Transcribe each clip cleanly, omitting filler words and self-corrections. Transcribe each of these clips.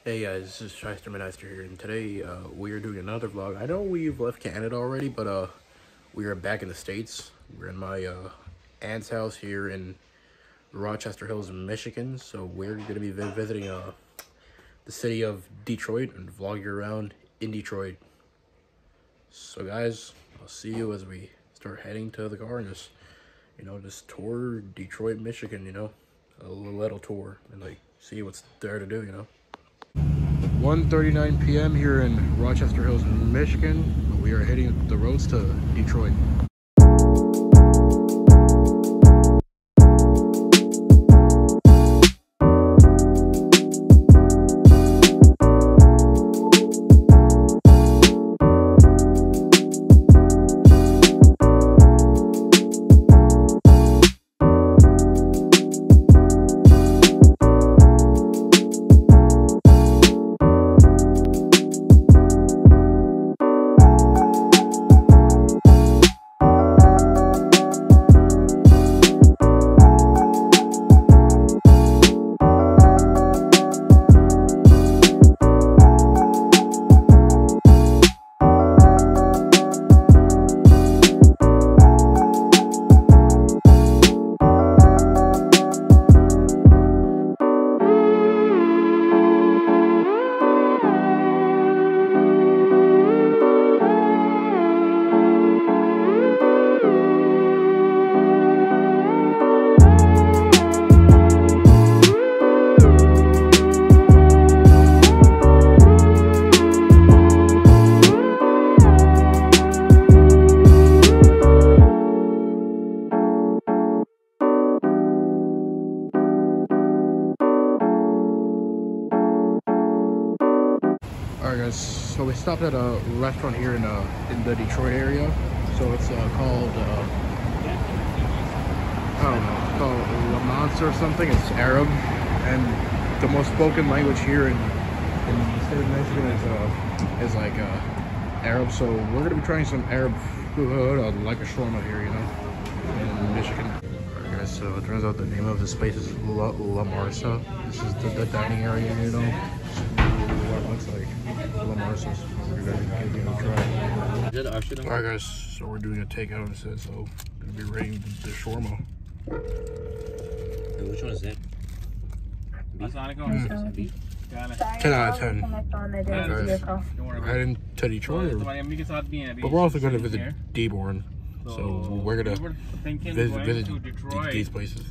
Hey guys, this is Shyster Minister here, and today we are doing another vlog. I know we've left Canada already, but we are back in the States. We're in my aunt's house here in Rochester Hills, Michigan. So we're going to be visiting the city of Detroit and vlogging around in Detroit. So guys, I'll see you as we start heading to the car and just tour Detroit, Michigan. A little tour and see what's there to do. 1:39 p.m. here in Rochester Hills, Michigan. We are heading the roads to Detroit. Alright guys, so we stopped at a restaurant here in the Detroit area. So it's called, I don't know, it's called Lamance or something. It's Arab, and the most spoken language here in the state of Michigan is like Arab. So we're going to be trying some Arab food, like a shawarma here, in Michigan. Alright guys, so it turns out the name of this place is La Marsa. This is the dining area, what it looks like. La Marsa's. We're gonna give it a try. Alright guys, so we're doing a takeout instead, so gonna be rating the shawarma. Hey, which one is that? Beef? 10 out of 10. Guys, heading to Detroit, but we're also going to visit Dearborn, so we're going to visit these places.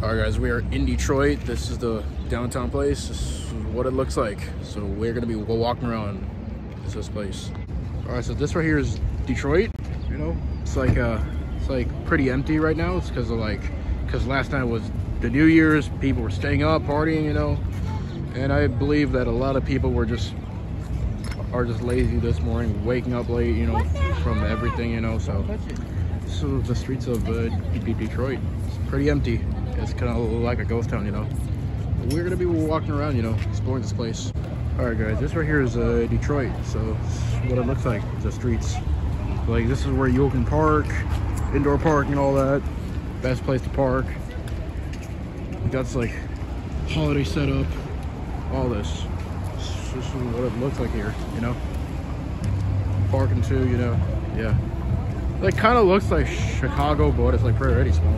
Alright guys, we are in Detroit. This is the downtown place. This is what it looks like. So we're gonna be walking around this place. Alright, so this right here is Detroit. It's like pretty empty right now. It's because last night was the New Year's. People were staying up, partying, and I believe that a lot of people were just are just lazy this morning, waking up late, you know, from everything, you know. So the streets of Detroit, it's pretty empty. It's kind of like a ghost town, you know. But we're gonna be walking around, you know, exploring this place. All right, guys, this right here is Detroit. So this is what it looks like, the streets. Like, this is where you can park, indoor parking and all that. Best place to park. That's like holiday setup, all this. This is what it looks like here, you know. Parking too, you know. Yeah, like kind of looks like Chicago, but it's like pretty small.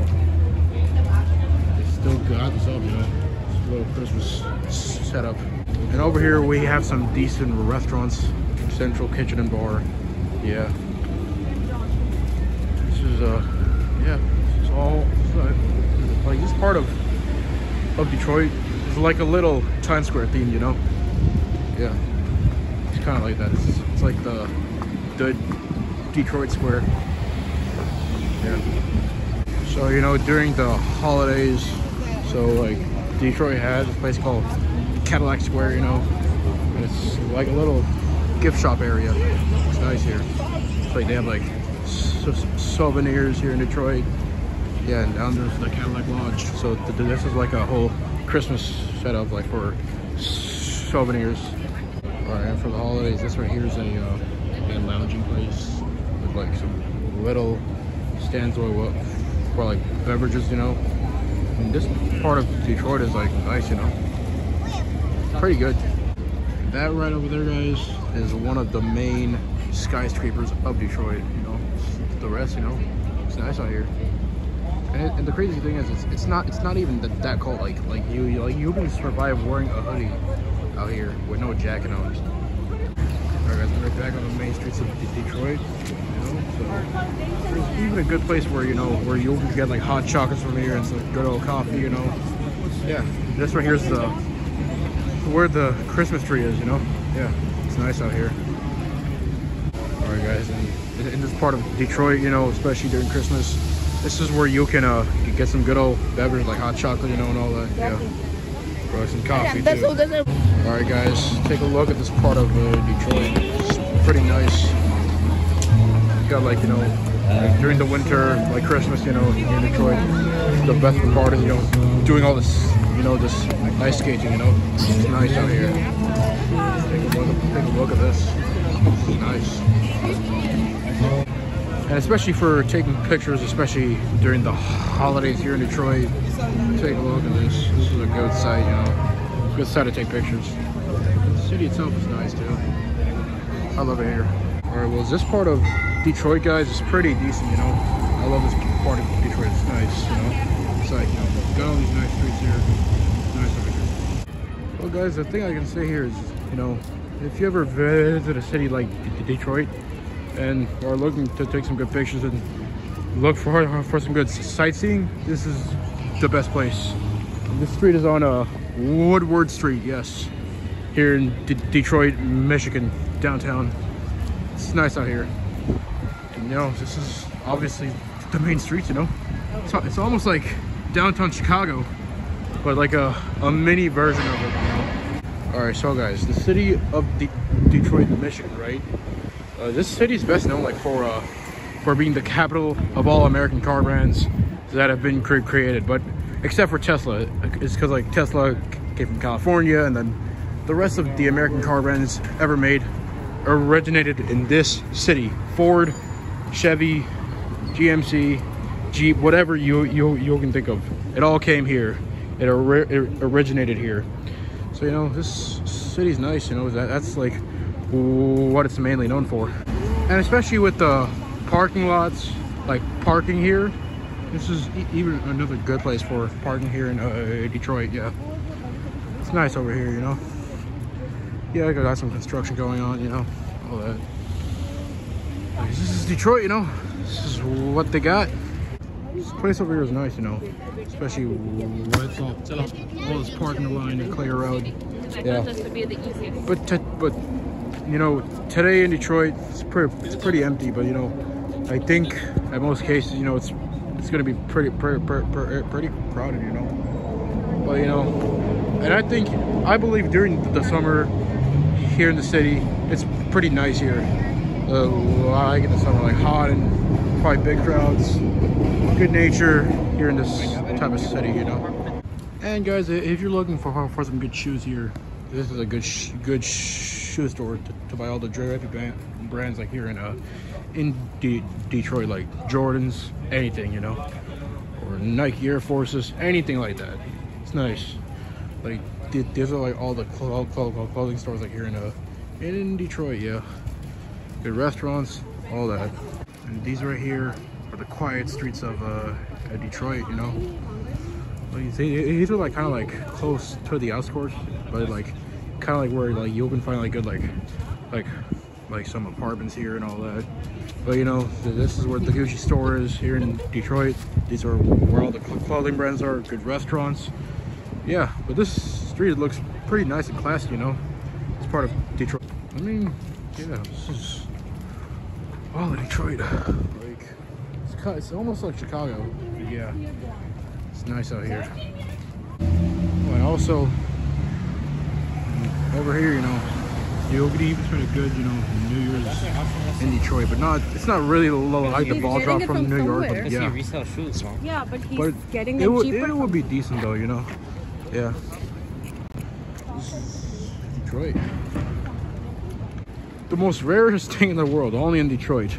They still got this up, you know. It's a little Christmas setup. And over here we have some decent restaurants, Central Kitchen and Bar. Yeah, this is yeah, this is all like this part of Detroit is like a little Times Square theme, you know. Yeah, it's kind of like that. It's like the Detroit Square. Yeah. So, you know, during the holidays, so like Detroit has a place called Cadillac Square, you know. And it's like a little gift shop area. It's nice here. It's like they have like souvenirs here in Detroit. Yeah, and down there's the Cadillac Lodge. So this is like a whole Christmas setup, like for souvenirs. All right, and for the holidays, this right here is a lounging place with like some little stands for like beverages, you know. And this part of Detroit is like nice, you know. Pretty good. That right over there, guys, is one of the main skyscrapers of Detroit, you know. The rest, you know, it's nice out here. And the crazy thing is, it's not even that cold. Like you can survive wearing a hoodie out here with no jacket on. All right, guys, we're back on the main streets of Detroit. You know, so there's even a good place where you can get like hot chocolates from here and some good old coffee. You know, yeah. This right here is where the Christmas tree is. You know, yeah, it's nice out here. All right, guys, and in this part of Detroit, you know, especially during Christmas, this is where you can get some good old beverage like hot chocolate, you know, and all that. Yeah. Bro, some coffee too. All right, guys, take a look at this part of Detroit. It's pretty nice. You got like, you know, like during the winter, like Christmas, you know, here in Detroit, the best part is, you know, doing all this, you know, this ice skating, you know. It's nice out here. Take a look at this. It's nice. And especially for taking pictures, especially during the holidays here in Detroit, take a look at this. This is a good site, you know. Good site to take pictures. The city itself is nice too. I love it here. All right, well, this part of Detroit, guys, is pretty decent, you know. I love this part of Detroit. It's nice, you know. It's like, you know, got all these nice streets here. It's nice over here. Well, guys, the thing I can say here is, you know, if you ever visit a city like Detroit and are looking to take some good pictures and look for some good sightseeing, this is the best place. This street is on Woodward Street, yes, here in Detroit, Michigan, downtown. It's nice out here. And, you know, this is obviously the main streets, you know. It's almost like downtown Chicago, but like a mini version of it, you know. All right, so guys, the city of Detroit, Michigan, right? This city is best known like for being the capital of all American car brands that have been created, but except for Tesla. It's because like Tesla came from California, and then the rest of the American car brands ever made originated in this city. Ford, Chevy, GMC, Jeep, whatever you can think of, it all came here. It originated here. So, you know, this city's nice, you know. That's like what it's mainly known for. And especially with the parking lots, like parking here, this is even another good place for parking here in Detroit. Yeah, it's nice over here, you know. Yeah, I got some construction going on, you know, all that. Like, this is Detroit, you know. This is what they got. This place over here is nice, you know, especially where it's all set up, all this parking line and clear road. Yeah, but you know, today in Detroit, it's pretty empty. But you know, I think at most cases, you know, it's gonna be pretty crowded, you know. But you know, and I believe during the summer here in the city. It's pretty nice here. I like it in the summer, like hot and probably big crowds, good nature here in this type of city, you know. And guys, if you're looking for some good shoes here, this is a good shoe store to buy all the Roadtrip brands like here in Detroit, like Jordans, anything, you know, or Nike Air Forces, anything like that. It's nice. Like these are like all the clothing stores like here in Detroit. Yeah, good restaurants, all that. And these right here are the quiet streets of Detroit, you know. Like, these are like kind of like close to the outskirts, but like kind of like where like you can find like good like some apartments here and all that. But you know, this is where the Gucci store is here in Detroit. These are where all the clothing brands are, good restaurants. Yeah, but this street looks pretty nice and classy, you know. It's part of Detroit. I mean, yeah, this is all of Detroit. Like, it's almost like Chicago. But yeah, it's nice out here. Oh, and also, over here, you know, you could even spend a good, you know, New Year's in Detroit, but it's not really like the ball drop from New York. But yeah, resell shoes, man. Yeah, but he's getting them cheaper. It would be decent though, you know. Yeah. This is Detroit. The most rarest thing in the world, only in Detroit.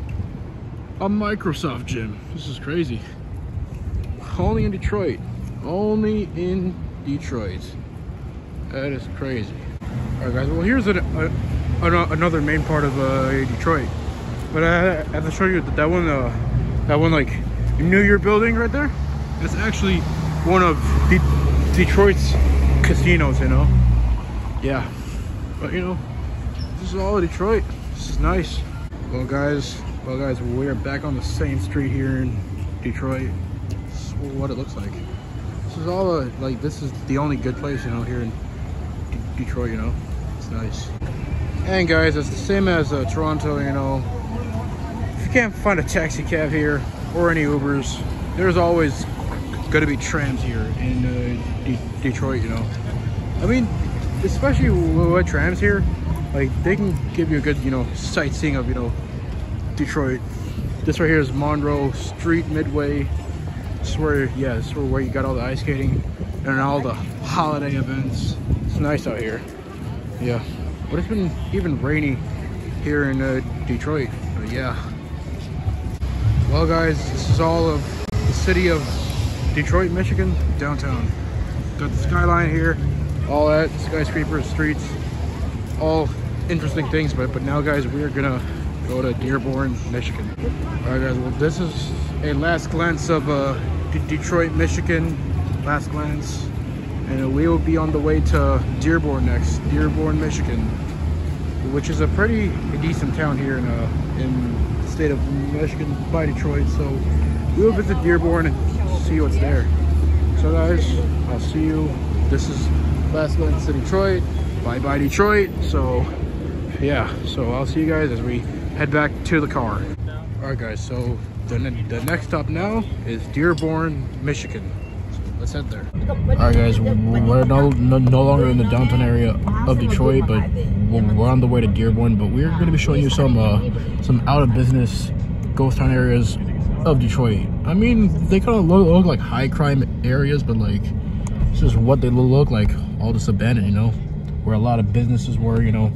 A Microsoft gym. This is crazy. Only in Detroit. Only in Detroit. That is crazy. Alright guys, well here's another main part of Detroit. But I have to show you that one like New Year building right there. It's actually one of Detroit's casinos, you know. Yeah, but you know, this is all of Detroit. This is nice. Well guys, we're back on the same street here in Detroit. This is what it looks like. This is all like, this is the only good place, you know, here in Detroit, you know. It's nice. And guys, it's the same as Toronto, you know. If you can't find a taxi cab here or any Ubers, there's always going to be trams here in Detroit, you know. I mean, especially with trams here, like they can give you a good, you know, sightseeing of, you know, Detroit. This right here is Monroe Street Midway. This is where, yeah, this is where you got all the ice skating and all the holiday events. It's nice out here. Yeah, but it's been even rainy here in Detroit. But yeah. Well guys, this is all of the city of Detroit, Michigan, downtown. Got the skyline here, all that, skyscrapers, streets, all interesting things. But now guys, we're gonna go to Dearborn, Michigan. All right guys, well this is a last glance of Detroit, Michigan, last glance. And we will be on the way to Dearborn next, Dearborn, Michigan, which is a pretty decent town here in the state of Michigan by Detroit. So we will visit Dearborn and see what's there. So guys, I'll see you. This is last glance to Detroit. Bye bye Detroit. So yeah, so I'll see you guys as we head back to the car. All right guys, so the next stop now is Dearborn, Michigan. Let's head there. Alright guys, we're no longer in the downtown area of Detroit, but we're on the way to Dearborn. But we're going to be showing you some out of business ghost town areas of Detroit. I mean, they kind of look like high crime areas, but like this is what they look like. All this abandoned, you know, where a lot of businesses were, you know,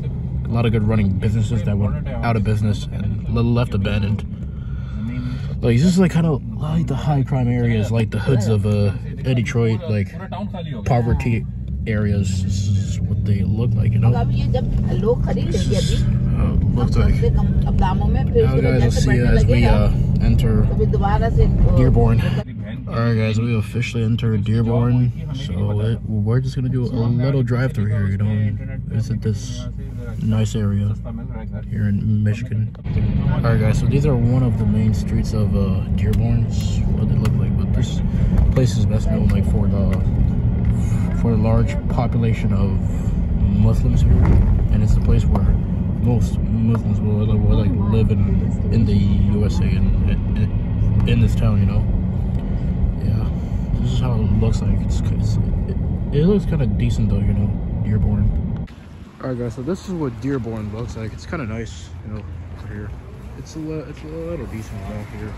a lot of good running businesses that went out of business and left abandoned. Like this is like kind of like the high crime areas, like the hoods of Detroit, like poverty areas. This is what they look like, you know. This is looks like. Now guys, we'll see you as we enter Dearborn. Alright guys, we officially entered Dearborn, so we're just gonna do a little drive through here, you know, visit this nice area here in Michigan. Alright guys, so these are one of the main streets of Dearborn. This is what they look like, but this place is best known like for the large population of Muslims here, and it's the place where most Muslims will like live in the USA and in this town, you know. Yeah, this is how it looks like. It looks kind of decent though, you know, Dearborn. Alright guys, so this is what Dearborn looks like. It's kind of nice, you know, over here. It's a little decent, you know, here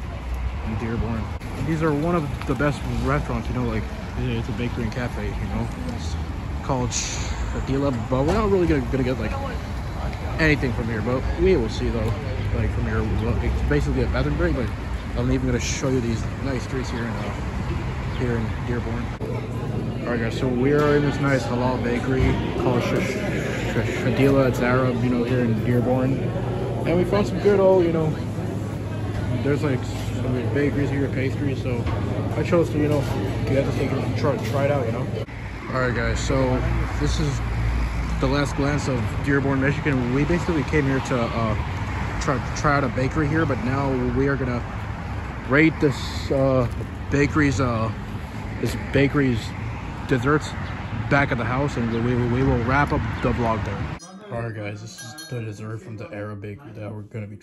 in Dearborn. These are one of the best restaurants, you know, like it's a bakery and cafe, you know. It's called Adila, but we're not really gonna get like anything from here, but we will see though. Like from here, it's basically a bathroom break, but I'm even gonna show you these nice streets here in Dearborn. Alright guys, so we are in this nice halal bakery called Adila. It's Arab, you know, here in Dearborn. And we found some good old, you know, there's like some bakeries here, pastries, so I chose to, you know, get this thing and try it out, you know. Alright guys, so this is the last glance of Dearborn, Michigan. We basically came here to try out a bakery here, but now we are gonna rate this bakery's desserts back at the house, and we will wrap up the vlog there. Alright guys, this is the dessert from the Arab bakery that we're gonna be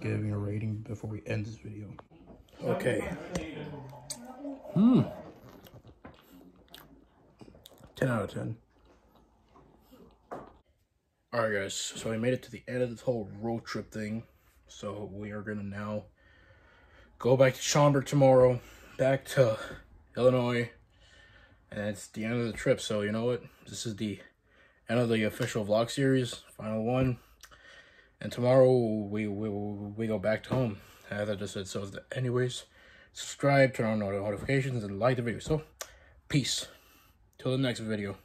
giving a rating before we end this video. Okay. 10 out of 10. Alright guys, so we made it to the end of this whole road trip thing. So we are gonna now go back to Schaumburg tomorrow, back to Illinois, and it's the end of the trip. So you know what? This is the end of the official vlog series, final one. And tomorrow we go back to home, as I just said. So anyways, subscribe, turn on notifications, and like the video. So peace till the next video.